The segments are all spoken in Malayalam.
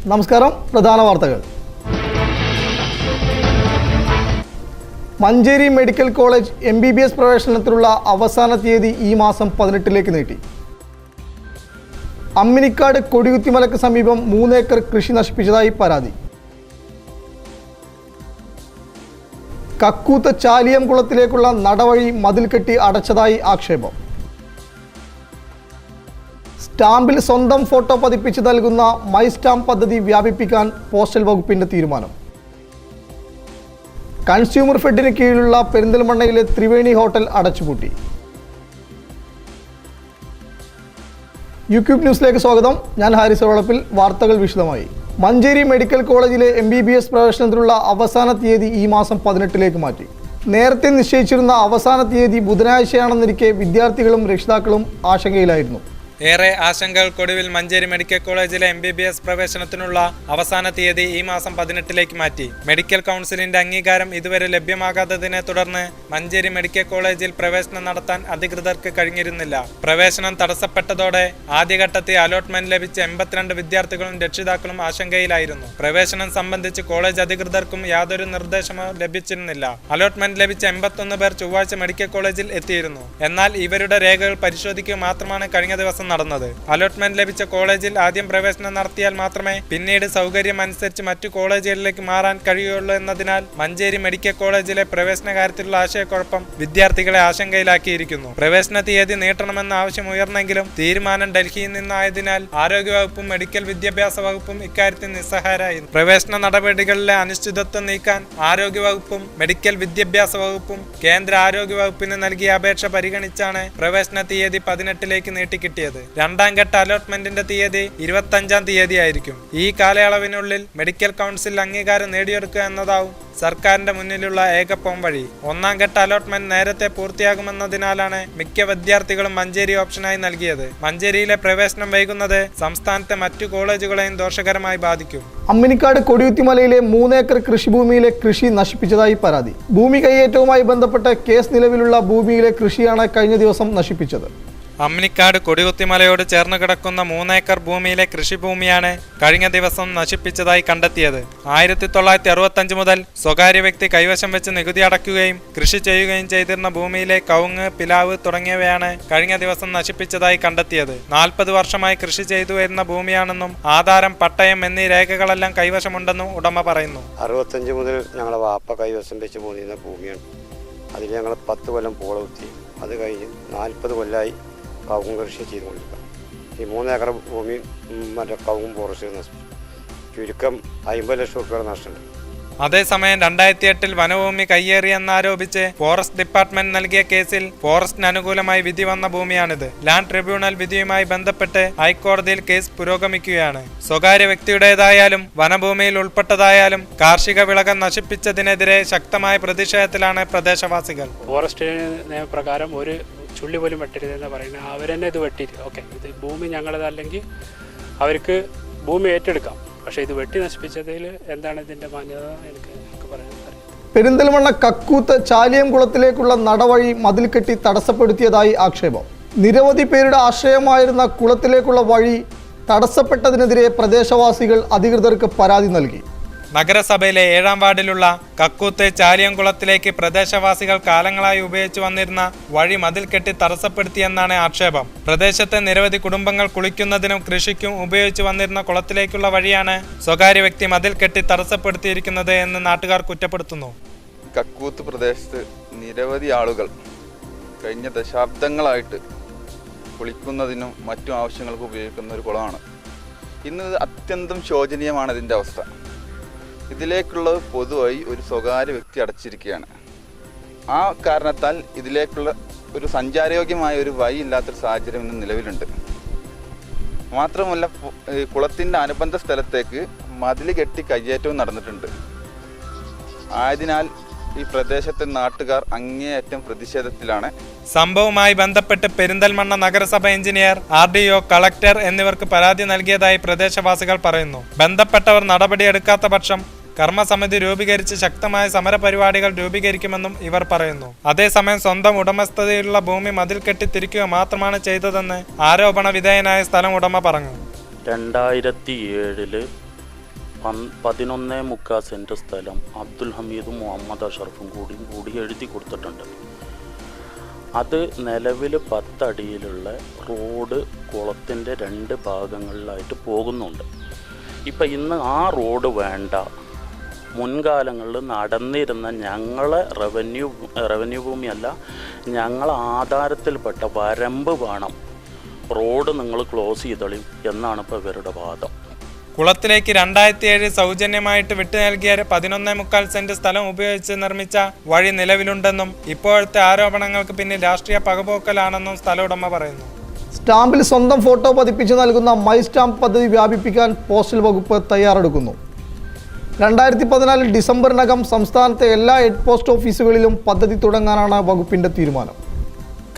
നമസ്കാരം. പ്രധാന വാർത്തകൾ. മഞ്ചേരി മെഡിക്കൽ കോളേജ് MBBS പ്രവേശനത്തിനുള്ള അവസാന തീയതി ഈ മാസം 18 നീട്ടി. അമ്മിനിക്കാട് കൊടികുത്തിമലക്ക് സമീപം 3 ഏക്കർ കൃഷി നശിപ്പിച്ചതായി പരാതി. കക്കൂത്ത് ചാലിയം കുളത്തിലേക്കുള്ള നടവഴി മതിൽ കെട്ടി അടച്ചതായി ആക്ഷേപം. സ്റ്റാമ്പിൽ സ്വന്തം ഫോട്ടോ പതിപ്പിച്ച് നൽകുന്ന മൈ സ്റ്റാമ്പ് പദ്ധതി വ്യാപിപ്പിക്കാൻ പോസ്റ്റൽ വകുപ്പിന്റെ തീരുമാനം. കൺസ്യൂമർ ഫെഡിന് കീഴിലുള്ള പെരിന്തൽമണ്ണയിലെ ത്രിവേണി ഹോട്ടൽ അടച്ചുപൂട്ടി. യൂക്യൂബ് ന്യൂസിലേക്ക് സ്വാഗതം. ഞാൻ ഹാരിസ് വളപ്പിൽ. വാർത്തകൾ വിശദമായി. മഞ്ചേരി മെഡിക്കൽ കോളേജിലെ MBBS പ്രവേശനത്തിനുള്ള അവസാന തീയതി ഈ മാസം 18 മാറ്റി. നേരത്തെ നിശ്ചയിച്ചിരുന്ന അവസാന തീയതി ബുധനാഴ്ചയാണെന്നിരിക്കെ വിദ്യാർത്ഥികളും രക്ഷിതാക്കളും ആശങ്കയിലായിരുന്നു. ഏറെ ആശങ്കകൾക്കൊടുവിൽ മഞ്ചേരി മെഡിക്കൽ കോളേജിലെ MBBS പ്രവേശനത്തിനുള്ള അവസാന തീയതി ഈ മാസം 18 മാറ്റി. മെഡിക്കൽ കൗൺസിലിന്റെ അംഗീകാരം ഇതുവരെ ലഭ്യമാകാത്തതിനെ തുടർന്ന് മഞ്ചേരി മെഡിക്കൽ കോളേജിൽ പ്രവേശനം നടത്താൻ അധികൃതർക്ക് കഴിഞ്ഞിരുന്നില്ല. പ്രവേശനം തടസ്സപ്പെട്ടതോടെ ആദ്യഘട്ടത്തിൽ അലോട്ട്മെന്റ് ലഭിച്ച 82 വിദ്യാർത്ഥികളും രക്ഷിതാക്കളും ആശങ്കയിലായിരുന്നു. പ്രവേശനം സംബന്ധിച്ച് കോളേജ് അധികൃതർക്കും യാതൊരു നിർദ്ദേശമോ ലഭിച്ചിരുന്നില്ല. അലോട്ട്മെന്റ് ലഭിച്ച 81 പേർ ചൊവ്വാഴ്ച മെഡിക്കൽ കോളേജിൽ എത്തിയിരുന്നു. എന്നാൽ ഇവരുടെ രേഖകൾ പരിശോധിക്കുക മാത്രമാണ് കഴിഞ്ഞ ദിവസം നടന്നത്. അലോട്ട്മെന്റ് ലഭിച്ച കോളേജിൽ ആദ്യം പ്രവേശനം നടത്തിയാൽ മാത്രമേ പിന്നീട് സൗകര്യം അനുസരിച്ച് മറ്റു കോളേജുകളിലേക്ക് മാറാൻ കഴിയുള്ളൂ എന്നതിനാൽ മഞ്ചേരി മെഡിക്കൽ കോളേജിലെ പ്രവേശന കാര്യത്തിലുള്ള ആശയക്കുഴപ്പം വിദ്യാർത്ഥികളെ ആശങ്കയിലാക്കിയിരിക്കുന്നു. പ്രവേശന തീയതി നീട്ടണമെന്ന ആവശ്യം ഉയർന്നെങ്കിലും തീരുമാനം ഡൽഹിയിൽ നിന്നായതിനാൽ ആരോഗ്യവകുപ്പും മെഡിക്കൽ വിദ്യാഭ്യാസ വകുപ്പും ഇക്കാര്യത്തിൽ നിസ്സഹായരായി. പ്രവേശന നടപടികളിലെ അനിശ്ചിതത്വം നീക്കാൻ ആരോഗ്യവകുപ്പും മെഡിക്കൽ വിദ്യാഭ്യാസ വകുപ്പും കേന്ദ്ര ആരോഗ്യ വകുപ്പിന് നൽകിയ അപേക്ഷ പരിഗണിച്ചാണ് പ്രവേശന തീയതി 18 നീട്ടിക്കിട്ടിയത്. രണ്ടാം ഘട്ട അലോട്ട്മെന്റിന്റെ തീയതി 25 തീയതിയായിരിക്കും. ഈ കാലയളവിനുള്ളിൽ മെഡിക്കൽ കൗൺസിൽ അംഗീകാരം നേടിയെടുക്കുക എന്നതാവും സർക്കാരിന്റെ മുന്നിലുള്ള ഏക പോംവഴി. ഒന്നാം ഘട്ട അലോട്ട്മെന്റ് നേരത്തെ പൂർത്തിയാകുമെന്നതിനാലാണ് മിക്ക വിദ്യാർത്ഥികളും മഞ്ചേരി ഓപ്ഷനായി നൽകിയത്. മഞ്ചേരിയിലെ പ്രവേശനം വൈകുന്നത് സംസ്ഥാനത്തെ മറ്റു കോളേജുകളെയും ദോഷകരമായി ബാധിക്കും. അമ്മിനിക്കാട് കൊടികുത്തിമലയിലെ 3 ഏക്കർ കൃഷിഭൂമിയിലെ കൃഷി നശിപ്പിച്ചതായി പരാതി. ഭൂമി കൈയേറ്റവുമായി ബന്ധപ്പെട്ട കേസ് നിലവിലുള്ള ഭൂമിയിലെ കൃഷിയാണ് കഴിഞ്ഞ ദിവസം നശിപ്പിച്ചത്. അമ്മിനിക്കാട് കൊടികുത്തിമലയോട് ചേർന്ന് കിടക്കുന്ന 3 ഏക്കർ ഭൂമിയിലെ കൃഷിഭൂമിയാണ് കഴിഞ്ഞ ദിവസം നശിപ്പിച്ചതായി കണ്ടെത്തിയത്. 1965 മുതൽ സ്വകാര്യ വ്യക്തി കൈവശം വെച്ച് നികുതി അടയ്ക്കുകയും കൃഷി ചെയ്യുകയും ചെയ്തിരുന്ന ഭൂമിയിലെ കവുങ്ങ്, പിലാവ് തുടങ്ങിയവയാണ് കഴിഞ്ഞ ദിവസം നശിപ്പിച്ചതായി കണ്ടെത്തിയത്. 40 വർഷമായി കൃഷി ചെയ്തു വരുന്ന ഭൂമിയാണെന്നും ആധാരം, പട്ടയം എന്നീ രേഖകളെല്ലാം കൈവശമുണ്ടെന്നും ഉടമ പറയുന്നു. 65 മുതൽ ഞങ്ങളെ വാപ്പ കൈവശം വെച്ച് പോന്നിരുന്ന ഭൂമിയാണ്. അതിൽ ഞങ്ങൾ 10 കൊല്ലം പോളകുത്തി. അത് കഴിഞ്ഞ് 40 കൊല്ലമായി കവുങ്ങ് കൃഷി ചെയ്തുകൊണ്ടിരിക്കുക. ഈ 3 ഏക്കർ ഭൂമി മറ്റേ കവുങ്ങും ഫോറസ്റ്റ് നശിപ്പിച്ചു. ചുരുക്കം 50 ലക്ഷം രൂപയുടെ നഷ്ടമുണ്ട്. അതേസമയം 2008 വനഭൂമി കയ്യേറിയെന്നാരോപിച്ച് ഫോറസ്റ്റ് ഡിപ്പാർട്ട്മെന്റ് നൽകിയ കേസിൽ ഫോറസ്റ്റിന് അനുകൂലമായി വിധി വന്ന ഭൂമിയാണിത്. ലാൻഡ് ട്രിബ്യൂണൽ വിധിയുമായി ബന്ധപ്പെട്ട് ഹൈക്കോടതിയിൽ കേസ് പുരോഗമിക്കുകയാണ്. സ്വകാര്യ വ്യക്തിയുടേതായാലും വനഭൂമിയിൽ ഉൾപ്പെട്ടതായാലും കാർഷിക വിളകൾ നശിപ്പിച്ചതിനെതിരെ ശക്തമായ പ്രതിഷേധത്തിലാണ് പ്രദേശവാസികൾ. ഫോറസ്റ്റ് നിയമപ്രകാരം ഒരു ചുള്ളി പോലും വെട്ടരുതെന്ന് പറയുന്നത് അവരെന്നെ ഇത് വെട്ടിയിട്ട് ഇത് ഭൂമി ഞങ്ങളതല്ലെങ്കിൽ അവർക്ക് ഭൂമി ഏറ്റെടുക്കാം. പക്ഷേ ഇത് വെട്ടി നശിപ്പിച്ചതിൽ എന്താണ് ഇതിൻ്റെ മാന്യത എനിക്ക് പറയാൻ അറിയാം. പെരിന്തൽമണ്ണ കക്കൂത്ത് ചാലിയം കുളത്തിലേക്കുള്ള നടവഴി മതിൽ കെട്ടി തടസ്സപ്പെടുത്തിയതായി ആക്ഷേപം. നിരവധി പേരുടെ ആശ്രയമായിരുന്ന കുളത്തിലേക്കുള്ള വഴി തടസ്സപ്പെട്ടതിനെതിരെ പ്രദേശവാസികൾ അധികൃതർക്ക് പരാതി നൽകി. നഗരസഭയിലെ 7ാം വാർഡിലുള്ള കക്കൂത്ത് ചാലിയംകുളത്തിലേക്ക് പ്രദേശവാസികൾ കാലങ്ങളായി ഉപയോഗിച്ചു വന്നിരുന്ന വഴി മതിൽ കെട്ടി തടസ്സപ്പെടുത്തിയെന്നാണ് ആക്ഷേപം. പ്രദേശത്തെ നിരവധി കുടുംബങ്ങൾ കുളിക്കുന്നതിനും കൃഷിക്കും ഉപയോഗിച്ചു വന്നിരുന്ന കുളത്തിലേക്കുള്ള വഴിയാണ് സ്വകാര്യ വ്യക്തി മതിൽ കെട്ടി തടസ്സപ്പെടുത്തിയിരിക്കുന്നത് എന്ന് നാട്ടുകാർ കുറ്റപ്പെടുത്തുന്നു. കക്കൂത്ത് പ്രദേശത്ത് നിരവധി ആളുകൾ കഴിഞ്ഞ ദശാബ്ദങ്ങളായിട്ട് കുളിക്കുന്നതിനും മറ്റു ആവശ്യങ്ങൾക്കും ഉപയോഗിക്കുന്ന ഒരു കുളമാണ്. ഇന്ന് അത്യന്തം ശോചനീയമാണ് ഇതിൻ്റെ അവസ്ഥ. ഇതിലേക്കുള്ള പൊതുവായി ഒരു സ്വകാര്യ വ്യക്തി അടച്ചിരിക്കുകയാണ്. ആ കാരണത്താൽ ഇതിലേക്കുള്ള ഒരു സഞ്ചാരയോഗ്യമായ ഒരു വഴി ഇല്ലാത്തൊരു സാഹചര്യം ഇന്ന് നിലവിലുണ്ട്. മാത്രമല്ല കുളത്തിൻ്റെ അനുബന്ധ സ്ഥലത്തേക്ക് മതിൽ കെട്ടി കയ്യേറ്റവും നടന്നിട്ടുണ്ട്. ആയതിനാൽ ഈ പ്രദേശത്തെ നാട്ടുകാർ അങ്ങേയറ്റം പ്രതിഷേധത്തിലാണ്. സംഭവവുമായി ബന്ധപ്പെട്ട് പെരിന്തൽമണ്ണ നഗരസഭ എഞ്ചിനീയർ, RDO, കളക്ടർ എന്നിവർക്ക് പരാതി നൽകിയതായി പ്രദേശവാസികൾ പറയുന്നു. ബന്ധപ്പെട്ടവർ നടപടിയെടുക്കാത്ത പക്ഷം കർമ്മസമിതി രൂപീകരിച്ച് ശക്തമായ സമരപരിപാടികൾ രൂപീകരിക്കുമെന്നും ഇവർ പറയുന്നു. അതേസമയം സ്വന്തം ഉടമസ്ഥതയിലുള്ള ഭൂമി മതിൽ കെട്ടി തിരിക്കുക മാത്രമാണ് ചെയ്തതെന്ന് ആരോപണ വിധേയനായ സ്ഥലം ഉടമ പറഞ്ഞു. 2007 11.25 സെൻറ്റ് സ്ഥലം അബ്ദുൽ ഹമീദും മുഹമ്മദ് അഷറഫും കൂടി എഴുതി കൊടുത്തിട്ടുണ്ട്. അത് നിലവിൽ 10 അടിയിലുള്ള റോഡ് കുളത്തിൻ്റെ 2 ഭാഗങ്ങളിലായിട്ട് പോകുന്നുണ്ട്. ഇപ്പം ഇന്ന് ആ റോഡ് വേണ്ട. മുൻകാലങ്ങളിൽ നടന്നിരുന്ന ഞങ്ങളെ റവന്യൂ ഭൂമിയല്ല, ഞങ്ങളെ ആധാരത്തിൽപ്പെട്ട വരമ്പ് വേണം, റോഡ് നിങ്ങൾ ക്ലോസ് ചെയ്തോളും എന്നാണ് ഇപ്പോൾ ഇവരുടെ വാദം. കുളത്തിലേക്ക് 2007 സൗജന്യമായിട്ട് വിട്ടു നൽകിയ 11.25 സെന്റ് സ്ഥലം ഉപയോഗിച്ച് നിർമ്മിച്ച വഴി നിലവിലുണ്ടെന്നും ഇപ്പോഴത്തെ ആരോപണങ്ങൾക്ക് പിന്നിൽ രാഷ്ട്രീയ പകപോക്കലാണെന്നും സ്ഥല ഉടമ പറയുന്നു. സ്റ്റാമ്പിൽ സ്വന്തം ഫോട്ടോ പതിപ്പിച്ച് നൽകുന്ന മൈ സ്റ്റാമ്പ് പദ്ധതി വ്യാപിപ്പിക്കാൻ പോസ്റ്റൽ വകുപ്പ് തയ്യാറെടുക്കുന്നു. 2014 ഡിസംബറിനകം സംസ്ഥാനത്തെ എല്ലാ ഹെഡ് പോസ്റ്റ് ഓഫീസുകളിലും പദ്ധതി തുടങ്ങാനാണ് വകുപ്പിന്റെ തീരുമാനം.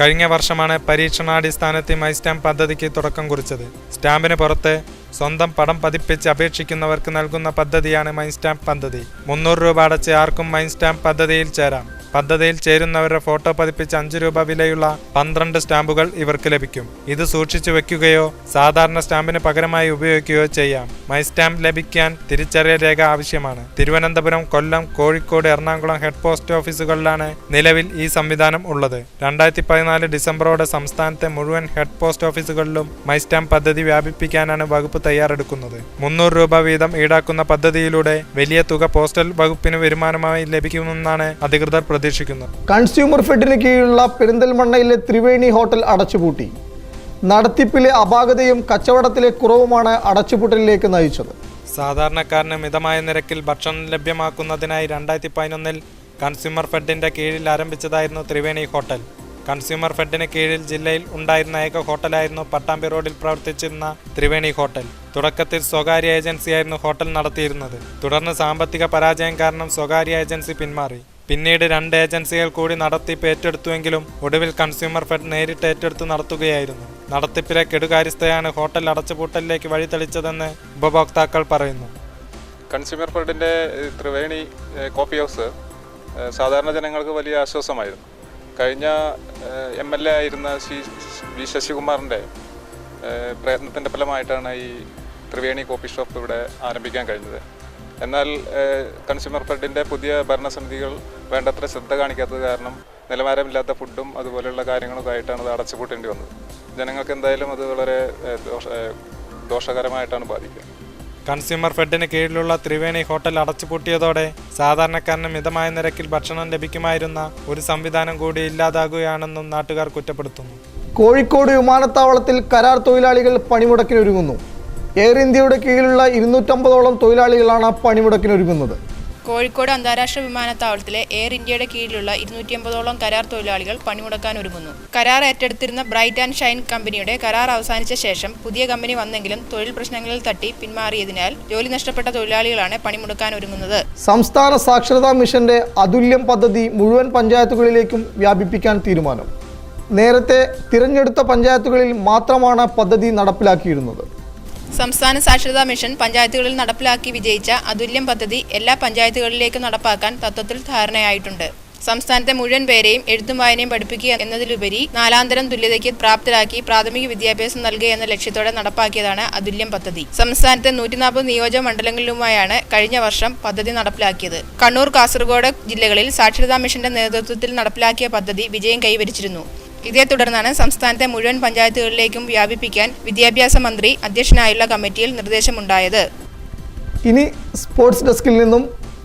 കഴിഞ്ഞ വർഷമാണ് പരീക്ഷണാടിസ്ഥാനത്തിൽ മൈ സ്റ്റാമ്പ് പദ്ധതിക്ക് തുടക്കം കുറിച്ചത്. സ്റ്റാമ്പിന് പുറത്ത് സ്വന്തം പടം പതിപ്പിച്ച് അപേക്ഷിക്കുന്നവർക്ക് നൽകുന്ന പദ്ധതിയാണ് മൈ സ്റ്റാമ്പ് പദ്ധതി. 300 രൂപ അടച്ച് ആർക്കും മൈ സ്റ്റാമ്പ് പദ്ധതിയിൽ ചേരാം. പദ്ധതിയിൽ ചേരുന്നവരുടെ ഫോട്ടോ പതിപ്പിച്ച് 5 രൂപ വിലയുള്ള 12 സ്റ്റാമ്പുകൾ ഇവർക്ക് ലഭിക്കും. ഇത് സൂക്ഷിച്ചു വെക്കുകയോ സാധാരണ സ്റ്റാമ്പിന് പകരമായി ഉപയോഗിക്കുകയോ ചെയ്യാം. മൈ സ്റ്റാമ്പ് ലഭിക്കാൻ തിരിച്ചറിയൽ രേഖ ആവശ്യമാണ്. തിരുവനന്തപുരം, കൊല്ലം, കോഴിക്കോട്, എറണാകുളം ഹെഡ് പോസ്റ്റ് ഓഫീസുകളിലാണ് നിലവിൽ ഈ സംവിധാനം ഉള്ളത്. 2014 ഡിസംബറോടെ സംസ്ഥാനത്തെ മുഴുവൻ ഹെഡ് പോസ്റ്റ് ഓഫീസുകളിലും മൈ സ്റ്റാമ്പ് പദ്ധതി വ്യാപിപ്പിക്കാനാണ് വകുപ്പ് തയ്യാറെടുക്കുന്നത്. 300 രൂപ വീതം ഈടാക്കുന്ന പദ്ധതിയിലൂടെ വലിയ തുക പോസ്റ്റൽ വകുപ്പിന് വരുമാനമായി ലഭിക്കുമെന്നാണ് അധികൃതർ പ്രതീക്ഷിക്കുന്നത്. കൺസ്യൂമർ ഫെഡിന് കീഴിലുള്ള പെരിന്തൽമണ്ണയിലെ ത്രിവേണി ഹോട്ടൽ അടച്ചുപൂട്ടി. നടത്തിപ്പിലെ അപാകതയും കച്ചവടത്തിലെ കുറവുമാണ് അടച്ചുപൂട്ടലിലേക്ക് നയിച്ചത്. സാധാരണക്കാരന് മിതമായ നിരക്കിൽ ഭക്ഷണം ലഭ്യമാക്കുന്നതിനായി 2011 കൺസ്യൂമർ ഫെഡിന്റെ കീഴിൽ ആരംഭിച്ചതായിരുന്നു ത്രിവേണി ഹോട്ടൽ. കൺസ്യൂമർ ഫെഡിന് കീഴിൽ ജില്ലയിൽ ഉണ്ടായിരുന്ന ഏക ഹോട്ടലായിരുന്നു പട്ടാമ്പി റോഡിൽ പ്രവർത്തിച്ചിരുന്ന ത്രിവേണി ഹോട്ടൽ. തുടക്കത്തിൽ സ്വകാര്യ ഏജൻസിയായിരുന്നു ഹോട്ടൽ നടത്തിയിരുന്നത്. തുടർന്ന് സാമ്പത്തിക പരാജയം കാരണം സ്വകാര്യ ഏജൻസി പിന്മാറി. പിന്നീട് 2 ഏജൻസികൾ കൂടി നടത്തിപ്പ് ഏറ്റെടുത്തുവെങ്കിലും ഒടുവിൽ കൺസ്യൂമർ ഫെഡ് നേരിട്ട് ഏറ്റെടുത്ത് നടത്തുകയായിരുന്നു. നടത്തിപ്പിലെ കെടുകാര്യസ്ഥയാണ് ഹോട്ടൽ അടച്ചുപൂട്ടലിലേക്ക് വഴിതെളിച്ചതെന്ന് ഉപഭോക്താക്കൾ പറയുന്നു. കൺസ്യൂമർ ഫെഡിൻ്റെ ത്രിവേണി കോഫി ഹൗസ് സാധാരണ ജനങ്ങൾക്ക് വലിയ ആശ്വാസമായിരുന്നു. കഴിഞ്ഞ MLA ആയിരുന്ന വി ശശികുമാറിൻ്റെ പ്രയത്നത്തിൻ്റെ ഫലമായിട്ടാണ് ഈ ത്രിവേണി കോഫി ഷോപ്പ് ഇവിടെ ആരംഭിക്കാൻ കഴിഞ്ഞത്. എന്നാൽ കൺസ്യൂമർ ഫെഡിൻ്റെ പുതിയ ഭരണസമിതികൾ വേണ്ടത്ര ശ്രദ്ധ കാണിക്കാത്തത് കാരണം നിലവാരമില്ലാത്ത ഫുഡും അതുപോലെയുള്ള കാര്യങ്ങളൊക്കെ ആയിട്ടാണ് അത് അടച്ചുപൂട്ടേണ്ടി വന്നത്. ജനങ്ങൾക്ക് എന്തായാലും അത് വളരെ ദോഷകരമായിട്ടാണ് ബാധിക്കുക. കൺസ്യൂമർ ഫെഡിന് കീഴിലുള്ള ത്രിവേണി ഹോട്ടൽ അടച്ചുപൂട്ടിയതോടെ സാധാരണക്കാരന് മിതമായ നിരക്കിൽ ഭക്ഷണം ലഭിക്കുമായിരുന്ന ഒരു സംവിധാനം കൂടി ഇല്ലാതാകുകയാണെന്നും നാട്ടുകാർ കുറ്റപ്പെടുത്തുന്നു. കോഴിക്കോട് വിമാനത്താവളത്തിൽ കരാർ തൊഴിലാളികൾ പണിമുടക്കിനൊരുങ്ങുന്നു. എയർ ഇന്ത്യയുടെ കീഴിലുള്ള 250ഓളം തൊഴിലാളികളാണ് പണിമുടക്കിനൊരുങ്ങുന്നത്. കോഴിക്കോട് അന്താരാഷ്ട്ര വിമാനത്താവളത്തിലെ എയർ ഇന്ത്യയുടെ കീഴിലുള്ള 250ഓളം കരാർ തൊഴിലാളികൾ പണിമുടക്കാൻ ഒരുങ്ങുന്നു. കരാർ ഏറ്റെടുത്തിരുന്ന ബ്രൈറ്റ് ആൻഡ് ഷൈൻ കമ്പനിയുടെ കരാർ അവസാനിച്ച ശേഷം പുതിയ കമ്പനി വന്നെങ്കിലും തൊഴിൽ പ്രശ്നങ്ങളിൽ തട്ടി പിന്മാറിയതിനാൽ ജോലി നഷ്ടപ്പെട്ട തൊഴിലാളികളാണ് പണിമുടക്കാൻ ഒരുങ്ങുന്നത്. സംസ്ഥാന സാക്ഷരതാ മിഷന്റെ അതുല്യം പദ്ധതി മുഴുവൻ പഞ്ചായത്തുകളിലേക്കും വ്യാപിപ്പിക്കാൻ തീരുമാനം. നേരത്തെ തിരഞ്ഞെടുത്ത പഞ്ചായത്തുകളിൽ മാത്രമാണ് പദ്ധതി നടപ്പിലാക്കിയിരുന്നത്. സംസ്ഥാന സാക്ഷരതാ മിഷൻ പഞ്ചായത്തുകളിൽ നടപ്പിലാക്കി വിജയിച്ച അതുല്യം പദ്ധതി എല്ലാ പഞ്ചായത്തുകളിലേക്കും നടപ്പാക്കാൻ തത്വത്തിൽ ധാരണയായിട്ടുണ്ട്. സംസ്ഥാനത്തെ മുഴുവൻ പേരെയും എഴുത്തും വായനയും പഠിപ്പിക്കുക എന്നതിലുപരി 4ാം തരം തുല്യതയ്ക്ക് പ്രാപ്തരാക്കി പ്രാഥമിക വിദ്യാഭ്യാസം നൽകുക എന്ന ലക്ഷ്യത്തോടെ നടപ്പാക്കിയതാണ് അതുല്യം പദ്ധതി. സംസ്ഥാനത്തെ 140 നിയോജക മണ്ഡലങ്ങളിലുമായാണ് കഴിഞ്ഞ വർഷം പദ്ധതി നടപ്പിലാക്കിയത്. കണ്ണൂർ, കാസർഗോഡ് ജില്ലകളിൽ സാക്ഷരതാ മിഷന്റെ നേതൃത്വത്തിൽ നടപ്പിലാക്കിയ പദ്ധതി വിജയം കൈവരിച്ചിരുന്നു. ഇതേ തുടർന്നാണ് സംസ്ഥാനത്തെ മുഴുവൻ പഞ്ചായത്തുകളിലേക്കും വ്യാപിപ്പിക്കാൻ വിദ്യാഭ്യാസ മന്ത്രി അധ്യക്ഷനായുള്ള കമ്മിറ്റിയിൽ നിർദ്ദേശമുണ്ടായത്. ഇനി സ്പോർട്സ് ഡെസ്കിൽ നിന്നും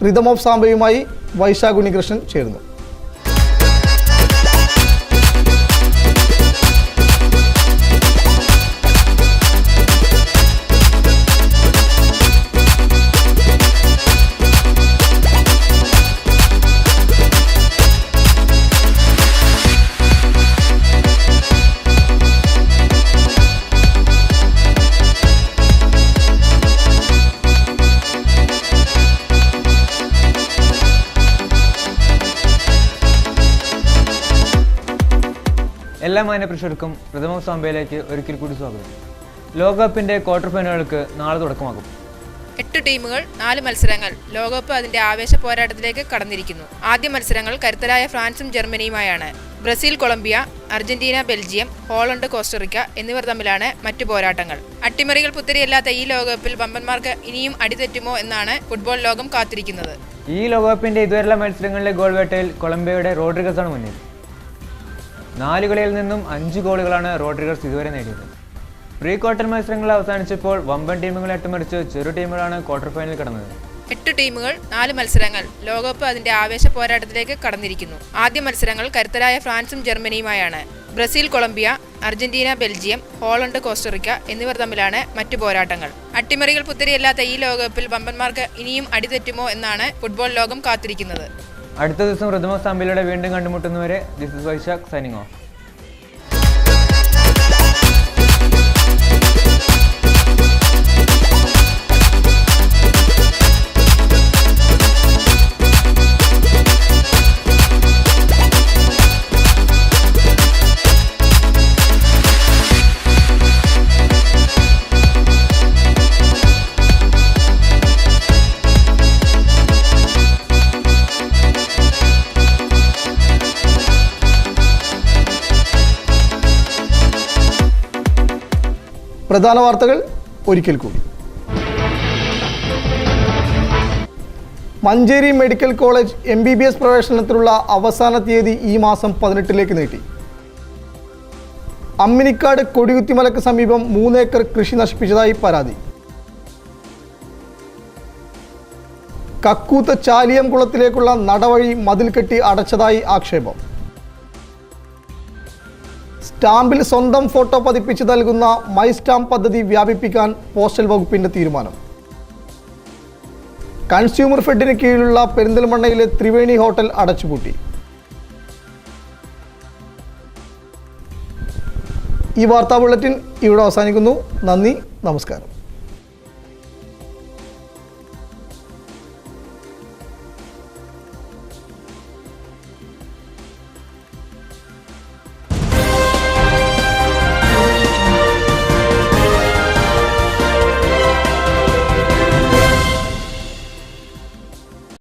റിതം ഓഫ് സാംബയുമായി വൈശാഖ് ഉണ്ണികൃഷ്ണൻ ചേരുന്നു. എല്ലാ മാന്യപ്രേക്ഷകർക്കും പ്രഥമ സാംബയിലേക്ക് ഒരിക്കൽ കൂടി സ്വാഗതം. ലോകകപ്പിൻ്റെ ക്വാർട്ടർ ഫൈനലുകൾക്ക് നാളെ തുടക്കമാകും. 8 ടീമുകൾ 4 മത്സരങ്ങൾ. ലോകകപ്പ് അതിന്റെ ആവേശ പോരാട്ടത്തിലേക്ക് കടന്നിരിക്കുന്നു. ആദ്യ മത്സരങ്ങൾ കരുത്തരായ ഫ്രാൻസും ജർമ്മനിയുമായാണ്. Brazil, Colombia, Argentina, Belgium, Holland, Costa Rica എന്നിവർ തമ്മിലാണ് മറ്റു പോരാട്ടങ്ങൾ. അട്ടിമറികൾ പുത്തരിയല്ലാത്ത ഈ ലോകകപ്പിൽ വമ്പന്മാർക്ക് ഇനിയും അടിതെറ്റുമോ എന്നാണ് ഫുട്ബോൾ ലോകം കാത്തിരിക്കുന്നത്. ഈ ലോകകപ്പിന്റെ ഇതുവരെയുള്ള മത്സരങ്ങളിലെ ഗോൾ വേട്ടയിൽ കൊളംബിയയുടെ റോഡ്രിഗസാണ് മുന്നിൽ. 4 കളിയിൽ നിന്നും 5 ഗോളുകളാണ് റോഡ്രിഗസ് ഇതുവരെ നേടിയത്. പ്രീ ക്വാർട്ടർ മത്സരങ്ങൾ അവസാനിച്ചപ്പോൾ വമ്പൻ ടീമുകളെ അട്ടിമറിച്ച് ചെറു ടീമുകളാണ് ക്വാർട്ടർ ഫൈനലിൽ കടന്നത്. 8 ടീമുകൾ 4 മത്സരങ്ങൾ. ലോകകപ്പ് അതിന്റെ ആവേശ പോരാട്ടത്തിലേക്ക് കടന്നിരിക്കുന്നു. ആദ്യ മത്സരങ്ങൾ കരുത്തരായ ഫ്രാൻസും ജർമ്മനിയുമായാണ്. Brazil, Colombia, Argentina, Belgium, Holland, Costa Rica എന്നിവർ തമ്മിലാണ് മറ്റു പോരാട്ടങ്ങൾ. അട്ടിമറികൾ പുത്തരിയല്ലാത്ത ഈ ലോകകപ്പിൽ വമ്പന്മാർക്ക് ഇനിയും അടിതെറ്റുമോ എന്നാണ് ഫുട്ബോൾ ലോകം കാത്തിരിക്കുന്നത്. അടുത്ത ദിവസം ഋതുമ സാമ്പിലൂടെ വീണ്ടും കണ്ടുമുട്ടുന്നവരെ this is Vaishakh signing off. പ്രധാന വാർത്തകൾ ഒരിക്കൽ കൂടി. മഞ്ചേരി മെഡിക്കൽ കോളേജ് MBBS പ്രവേശനത്തിനുള്ള അവസാന തീയതി ഈ മാസം 18 നീട്ടി. അമ്മിനിക്കാട് കൊടികുത്തിമലക്ക് സമീപം 3 ഏക്കർ കൃഷി നശിപ്പിച്ചതായി പരാതി. കക്കൂത്ത് ചാലിയം കുളത്തിലേക്കുള്ള നടവഴി മതിൽ കെട്ടി അടച്ചതായി ആക്ഷേപം. സ്റ്റാമ്പിൽ സ്വന്തം ഫോട്ടോ പതിപ്പിച്ച് നൽകുന്ന മൈ സ്റ്റാമ്പ് പദ്ധതി വ്യാപിപ്പിക്കാൻ പോസ്റ്റൽ വകുപ്പിന്റെ തീരുമാനം. കൺസ്യൂമർ ഫെഡിന് കീഴിലുള്ള പെരിന്തൽമണ്ണയിലെ ത്രിവേണി ഹോട്ടൽ അടച്ചുപൂട്ടി. ഈ വാർത്താ ബുള്ളറ്റിൻ ഇവിടെ അവസാനിക്കുന്നു. നന്ദി, നമസ്കാരം.